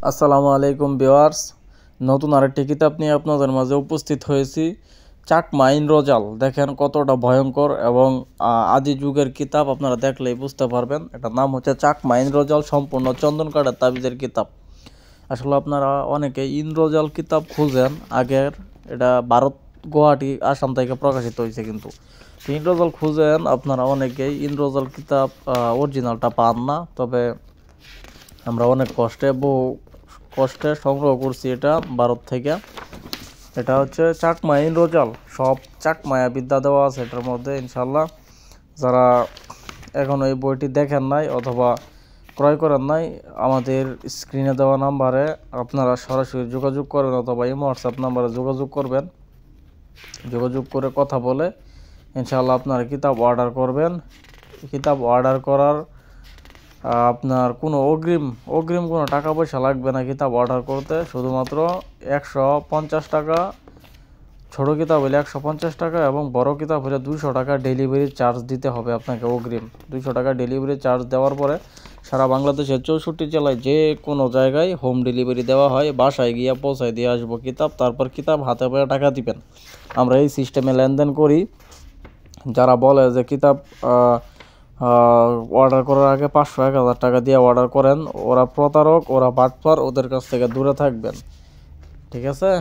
আসসালামু আলাইকুম ভিউয়ার্স, নতুন আরেকটি কিতাব নিয়ে আপনাদের মাঝে উপস্থিত হয়েছি। চাকমা ইন্দ্রজাল দেখেন কতটা ভয়ঙ্কর এবং আদি যুগের কিতাব। আপনারা দেখলেই বুঝতে পারবেন। এটার নাম হচ্ছে চাকমা ইন্দ্রজাল, সম্পূর্ণ চন্দন কাঠের তাবিজের কিতাব। আসলে আপনারা অনেকে ইন্দ্রজাল কিতাব খুঁজেন আগের, এটা ভারত গুয়াহাটি আসাম থেকে প্রকাশিত হয়েছে। কিন্তু ইন্দ্রজাল খুঁজেন আপনারা অনেকেই, ইন্দ্রজাল কিতাব অরিজিনালটা পান না। তবে আমরা অনেক কষ্টে সংগ্রহ করছি এটা ভারত থেকে। এটা হচ্ছে চাকমা ইন্দ্রজাল, সব চাকমায়া বিদ্যা দেওয়া আছে এটার মধ্যে ইনশাল্লাহ। যারা এখন এই বইটি দেখেন নাই অথবা ক্রয় করেন নাই, আমাদের স্ক্রিনে দেওয়া নাম্বারে আপনারা সরাসরি যোগাযোগ করবেন অথবা ইমো হোয়াটসঅ্যাপ নাম্বারে যোগাযোগ করবেন। যোগাযোগ করে কথা বলে ইনশাল্লাহ আপনারা কিতাব অর্ডার করবেন। কিতাব অর্ডার করার আপনার কোনো অগ্রিম কোনো টাকা পয়সা লাগবে না কিতাব অর্ডার করতে। শুধুমাত্র 150 টাকা, ছোটো কিতাব হলে 150 টাকা এবং বড় কিতাব হলে 200 টাকা ডেলিভারি চার্জ দিতে হবে আপনাকে। অগ্রিম 200 টাকা ডেলিভারি চার্জ দেওয়ার পরে সারা বাংলাদেশের 64 জেলায় যে কোনো জায়গায় হোম ডেলিভারি দেওয়া হয়। বাসায় গিয়ে পৌঁছায় দিয়ে আসবো কিতাব, তারপর কিতাব হাতে পেয়ে টাকা দিবেন। আমরা এই সিস্টেমে লেনদেন করি। যারা বলে যে কিতাব অর্ডার করার আগে 500-1000 টাকা দিয়ে অর্ডার করেন, ওরা প্রতারক, ওরা বাটপার, ওদের কাছ থেকে দূরে থাকবেন, ঠিক আছে?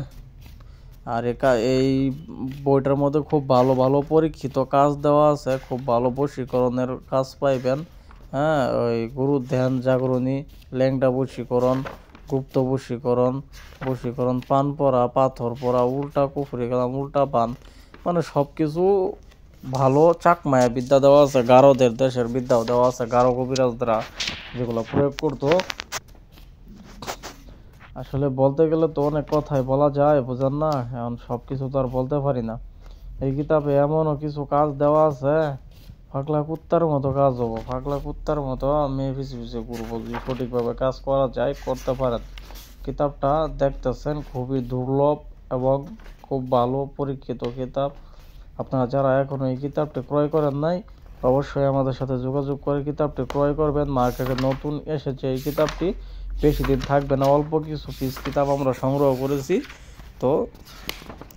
আর এই বইটার মধ্যে খুব ভালো ভালো পরীক্ষিত কাজ দেওয়া আছে, খুব ভালো বশীকরণের কাজ পাইবেন। হ্যাঁ, ওই গুরু ধ্যান জাগরণী, ল্যাংটা বশীকরণ, গুপ্ত বশীকরণ, পান পরা, পাথর পরা, উল্টা কুফরি কালাম, উল্টা পান, মানে সব কিছু ভালো চাকমায়া বিদ্যা দেওয়া আছে। গারোদের দেশের বিদ্যাও দেওয়া আছে, গারো কবিরাজরা যেগুলো প্রয়োগ করতো। আসলে বলতে গেলে তো অনেক কথাই বলা যায়, বুঝেন না? এখন সব কিছু তো আর বলতে পারি না। এই কিতাবে এমনও কিছু কাজ দেওয়া আছে, ফাঁকলা কুত্তার মতো কাজ হবো, ফাঁকলা কুত্তার মতো আমি পিছিয়ে ঘুরবো। যদি সঠিকভাবে কাজ করা যায়, করতে পারেন। কিতাবটা দেখতেছেন খুবই দুর্লভ এবং খুব ভালো পরীক্ষিত কিতাব। আপনারা যারা এখনো এই কিতাবটি ক্রয় করেন নাই, অবশ্যই আমাদের সাথে যোগাযোগ করে কিতাবটি ক্রয় করবেন। মার্কেটে নতুন এসেছে এই কিতাবটি, বেশি দিন থাকবে না। অল্প কিছু পিস কিতাব আমরা সংগ্রহ করেছি, তো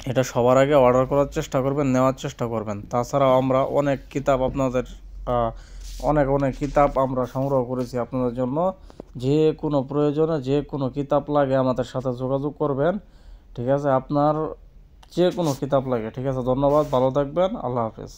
এটা সবার আগে অর্ডার করার চেষ্টা করবেন, নেওয়ার চেষ্টা করবেন। তাছাড়াও আমরা অনেক কিতাব আপনাদের অনেক কিতাব আমরা সংগ্রহ করেছি আপনাদের জন্য। যে কোনো প্রয়োজনে যে কোনো কিতাব লাগে আমাদের সাথে যোগাযোগ করবেন, ঠিক আছে? আপনার যে কোনো কিতাব লাগে, ঠিক আছে? ধন্যবাদ, ভালো থাকবেন, আল্লাহ হাফেজ।